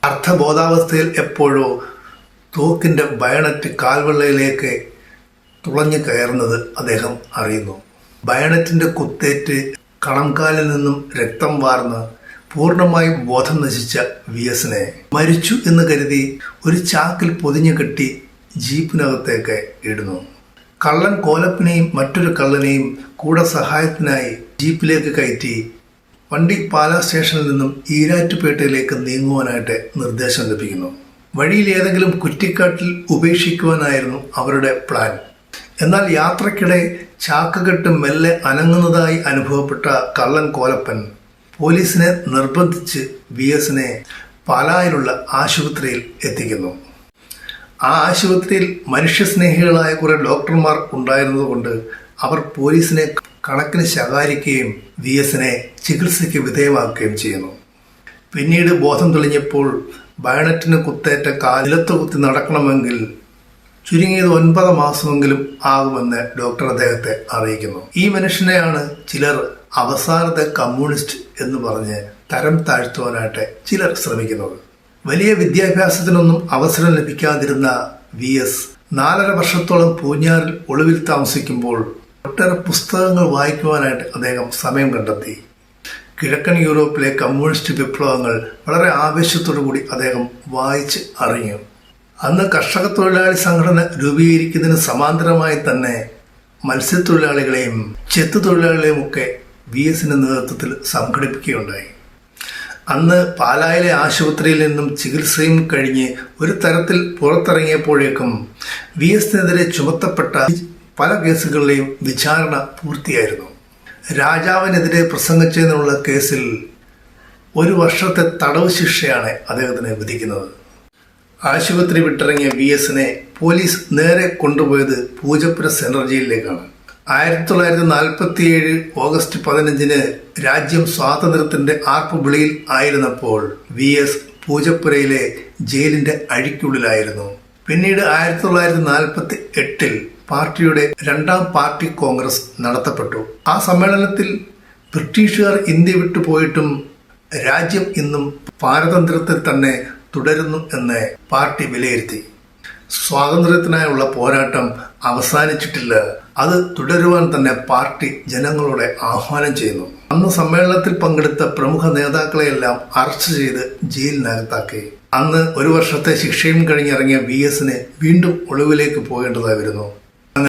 അർത്ഥബോധാവസ്ഥയിൽ എപ്പോഴോ തോക്കിന്റെ ബയണറ്റ് കാൽവെള്ളയിലേക്ക് തുളഞ്ഞു കയറുന്നത് അദ്ദേഹം അറിയുന്നു. ബയണറ്റിന്റെ കുത്തേറ്റ് കണംകാലിൽ നിന്നും രക്തം വാർന്ന് പൂർണ്ണമായും ബോധം നശിച്ച VSനെ മരിച്ചു എന്ന് കരുതി ഒരു ചാക്കിൽ പൊതിഞ്ഞു കെട്ടി ജീപ്പിനകത്തേക്ക് ഇടുന്നു. കള്ളൻ കോലപ്പനെയും മറ്റൊരു കള്ളനെയും കൂടെ സഹായത്തിനായി ജീപ്പിലേക്ക് കയറ്റി വണ്ടി പാലാ സ്റ്റേഷനിൽ നിന്നും ഈരാറ്റുപേട്ടയിലേക്ക് നീങ്ങുവാനായിട്ട് നിർദ്ദേശം ലഭിക്കുന്നു. വഴിയിൽ ഏതെങ്കിലും കുറ്റിക്കാട്ടിൽ ഉപേക്ഷിക്കുവാനായിരുന്നു അവരുടെ പ്ലാൻ. എന്നാൽ യാത്രക്കിടെ ചാക്കുകെട്ട് മെല്ലെ അനങ്ങുന്നതായി അനുഭവപ്പെട്ട കള്ളൻ കോലപ്പൻ പോലീസിനെ നിർബന്ധിച്ച് VSനെ പാലായിലുള്ള ആശുപത്രിയിൽ എത്തിക്കുന്നു. ആ ആശുപത്രിയിൽ മനുഷ്യസ്നേഹികളായ കുറെ ഡോക്ടർമാർ ഉണ്ടായിരുന്നതുകൊണ്ട് അവർ പോലീസിനെ കണക്കിന് ശകാരിക്കുകയും VSനെ ചികിത്സയ്ക്ക് വിധേയമാക്കുകയും ചെയ്യുന്നു. പിന്നീട് ബോധം തെളിഞ്ഞപ്പോൾ ബയണറ്റിന് കുത്തേറ്റ കാലിലത്ത് കുത്തി നടക്കണമെങ്കിൽ ചുരുങ്ങിയത് 9 മാസമെങ്കിലും ആകുമെന്ന് ഡോക്ടർ അദ്ദേഹത്തെ അറിയിക്കുന്നു. ഈ മനുഷ്യനെയാണ് ചിലർ അവസാനത്തെ കമ്മ്യൂണിസ്റ്റ് എന്ന് പറഞ്ഞ് തരം താഴ്ത്തുവാനായിട്ട് ചിലർ ശ്രമിക്കുന്നത്. വലിയ വിദ്യാഭ്യാസത്തിനൊന്നും അവസരം ലഭിക്കാതിരുന്ന VS 4.5 വർഷത്തോളം പൂഞ്ഞാറിൽ ഒളിവിൽ താമസിക്കുമ്പോൾ ഒട്ടേറെ പുസ്തകങ്ങൾ വായിക്കുവാനായിട്ട് അദ്ദേഹം സമയം കണ്ടെത്തി. കിഴക്കൻ യൂറോപ്പിലെ കമ്മ്യൂണിസ്റ്റ് വിപ്ലവങ്ങൾ വളരെ ആവേശത്തോടു കൂടി അദ്ദേഹം വായിച്ച് അറിഞ്ഞു. അന്ന് കർഷക തൊഴിലാളി സംഘടന രൂപീകരിക്കുന്നതിന് സമാന്തരമായി തന്നെ മത്സ്യത്തൊഴിലാളികളെയും ചെത്തു തൊഴിലാളികളെയും ഒക്കെ VSന്റെ നേതൃത്വത്തിൽ സംഘടിപ്പിക്കുകയുണ്ടായി. അന്ന് പാലായിലെ ആശുപത്രിയിൽ നിന്നും ചികിത്സയും കഴിഞ്ഞ് ഒരു തരത്തിൽ പുറത്തിറങ്ങിയപ്പോഴേക്കും VSനെതിരെ ചുമത്തപ്പെട്ട പല കേസുകളിലെയും വിചാരണ പൂർത്തിയായിരുന്നു. രാജാവിനെതിരെ പ്രസംഗിച്ചതിനുള്ള കേസിൽ 1 വർഷത്തെ തടവ് ശിക്ഷയാണ് അദ്ദേഹത്തിന് വിധിക്കുന്നത്. ആശുപത്രി വിട്ടിറങ്ങിയ VSനെ പോലീസ് നേരെ കൊണ്ടുപോയത് പൂജപ്പുര സെൻട്രൽ ജയിലിലേക്കാണ്. 1947 ഓഗസ്റ്റ് 15 രാജ്യം സ്വാതന്ത്ര്യത്തിന്റെ ആർപ്പുവിളിയിൽ ആയിരുന്നപ്പോൾ VS പൂജപ്പുരയിലെ ജയിലിന്റെ അഴിക്കുള്ളിലായിരുന്നു. പിന്നീട് 1948 പാർട്ടിയുടെ 2ാം പാർട്ടി കോൺഗ്രസ് നടത്തപ്പെട്ടു. ആ സമ്മേളനത്തിൽ ബ്രിട്ടീഷുകാർ ഇന്ത്യ വിട്ടുപോയിട്ടും രാജ്യം ഇന്നും പാരതന്ത്ര്യത്തിൽ തന്നെ തുടരുന്നു എന്ന് പാർട്ടി വിലയിരുത്തി. സ്വാതന്ത്ര്യത്തിനായുള്ള പോരാട്ടം അവസാനിച്ചിട്ടില്ല, അത് തുടരുവാൻ തന്നെ പാർട്ടി ജനങ്ങളോട് ആഹ്വാനം ചെയ്യുന്നു. അന്ന് സമ്മേളനത്തിൽ പങ്കെടുത്ത പ്രമുഖ നേതാക്കളെയെല്ലാം അറസ്റ്റ് ചെയ്ത് ജയിലിനകത്താക്കി. അന്ന് 1 വർഷത്തെ ശിക്ഷയും കഴിഞ്ഞിറങ്ങിയ VSന് വീണ്ടും ഒളിവിലേക്ക് പോകേണ്ടതായി വരുന്നു.